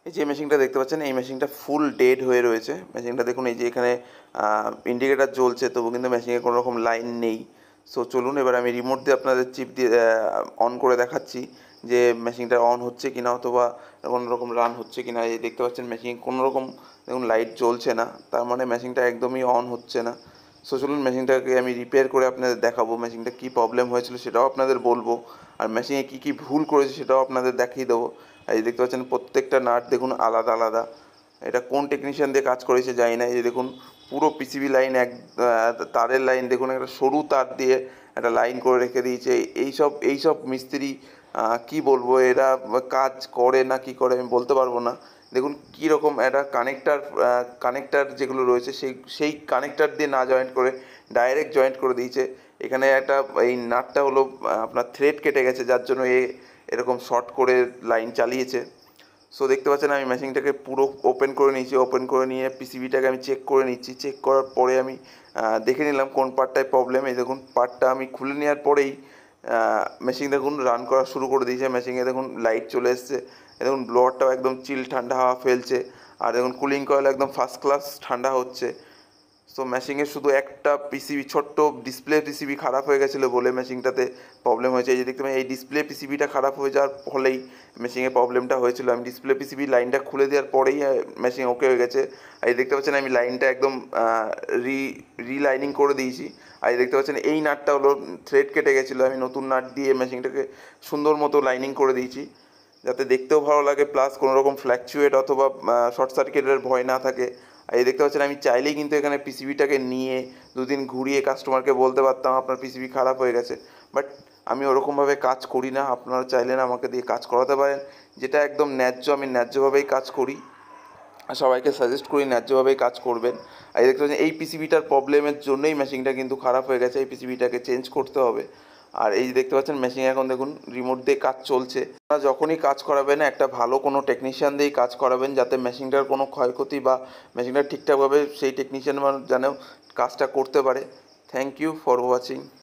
এই যে মেশিনটা দেখতে পাচ্ছেন, এই মেশিনটা ফুল ডেড হয়ে রয়েছে। মেশিনটা দেখুন, এই যে এখানে ইন্ডিকেটার জ্বলছে, তবু কিন্তু মেশিনে কোনো রকম লাইন নেই। সো চলুন এবার আমি রিমোট দিয়ে আপনাদের চিপ দিয়ে অন করে দেখাচ্ছি যে মেশিনটা অন হচ্ছে কিনা, অথবা কোনো রকম রান হচ্ছে কিনা। এই দেখতে পাচ্ছেন মেশিন কোনো রকম দেখুন লাইট জ্বলছে না, তার মানে মেশিনটা একদমই অন হচ্ছে না। সো চলুন মেশিনটাকে আমি রিপেয়ার করে আপনাদের দেখাবো, মেশিনটা কী প্রবলেম হয়েছিল সেটাও আপনাদের বলবো, আর মেশিনে কী কী ভুল করেছে সেটাও আপনাদের দেখিয়ে দেবো। এই দেখতে পাচ্ছেন প্রত্যেকটা নাট দেখুন আলাদা আলাদা। এটা কোন টেকনিশিয়ান দিয়ে কাজ করেছে জানি না। এই যে দেখুন পুরো পিসিবি লাইন, এক তারের লাইন দেখুন, একটা সরু তার দিয়ে একটা লাইন করে রেখে দিয়েছে। এইসব মিস্ত্রি কি বলবো, এরা কাজ করে না কি করে আমি বলতে পারবো না। দেখুন কীরকম একটা কানেক্টার যেগুলো রয়েছে সেই কানেক্টার দিয়ে না জয়েন্ট করে ডাইরেক্ট জয়েন্ট করে দিয়েছে। এখানে একটা এই নাটটা হলো আপনার থ্রেড কেটে গেছে, যার জন্য এরকম শর্ট করে লাইন চালিয়েছে। সো দেখতে পাচ্ছেন আমি মেশিনটাকে পুরো ওপেন করে নিয়েছি। ওপেন করে নিয়ে পিসিবিটাকে আমি চেক করে নিচ্ছি। চেক করার পরে আমি দেখে নিলাম কোন পার্টটায় প্রবলেম। এই দেখুন পার্টটা আমি খুলে নেওয়ার পরেই মেশিন দেখুন রান করা শুরু করে দিয়েছে। মেশিনে দেখুন লাইট চলে এসছে। দেখুন ব্লোয়ারটাও একদম চিল ঠান্ডা হাওয়া ফেলছে। আর দেখুন কুলিং কয়েল একদম ফার্স্ট ক্লাস ঠান্ডা হচ্ছে। সো মেশিনের শুধু একটা পিসিবি, ছোট্ট ডিসপ্লে পিসিবি খারাপ হয়ে গেছিলো বলে মেশিনটাতে প্রবলেম হয়েছে। এই যে দেখতে পাই, এই ডিসপ্লে পিসিবিটা খারাপ হয়ে যাওয়ার ফলেই মেশিনের প্রবলেমটা হয়েছিল। আমি ডিসপ্লে পিসিবি লাইনটা খুলে দেওয়ার পরেই মেশিন ওকে হয়ে গেছে। এই দেখতে পাচ্ছেন আমি লাইনটা একদম রিলাইনিং করে দিয়েছি। আর এই দেখতে পাচ্ছেন এই নাটটা হলো থ্রেড কেটে গেছিলো, আমি নতুন নাট দিয়ে মেশিনটাকে সুন্দর মতো লাইনিং করে দিয়েছি, যাতে দেখতেও ভালো লাগে, প্লাস কোনো রকম ফ্ল্যাকচুয়েট অথবা শর্ট সার্কিটের ভয় না থাকে। আর এই দেখতে পাচ্ছেন আমি চাইলেই কিন্তু এখানে পিসিবিটাকে নিয়ে দুদিন ঘুরিয়ে কাস্টমারকে বলতে পারতাম আপনার পিসিবি খারাপ হয়ে গেছে, বাট আমি ওরকমভাবে কাজ করি না। আপনারা চাইলেন আমাকে দিয়ে কাজ করাতে পারেন, যেটা একদম ন্যায্য, আমি ন্যায্যভাবেই কাজ করি। সবাইকে সাজেস্ট করি ন্যায্যভাবেই কাজ করবেন। আর এই দেখতে পাচ্ছেন এই পিসিবিটার প্রবলেমের জন্যই মেশিনটা কিন্তু খারাপ হয়ে গেছে, এই পিসিবিটাকে চেঞ্জ করতে হবে। আর এই যে দেখতে পাচ্ছেন মেশিন এখন দেখুন রিমোট দিয়ে কাজ চলছে। আপনারা যখনই কাজ করাবেন একটা ভালো কোনো টেকনিশিয়ান দিয়েই কাজ করাবেন, যাতে মেশিনটার কোনো ক্ষয়ক্ষতি বা মেশিনটা ঠিকঠাকভাবে সেই টেকনিশিয়ান যেন কাজটা করতে পারে। Thank you for watching.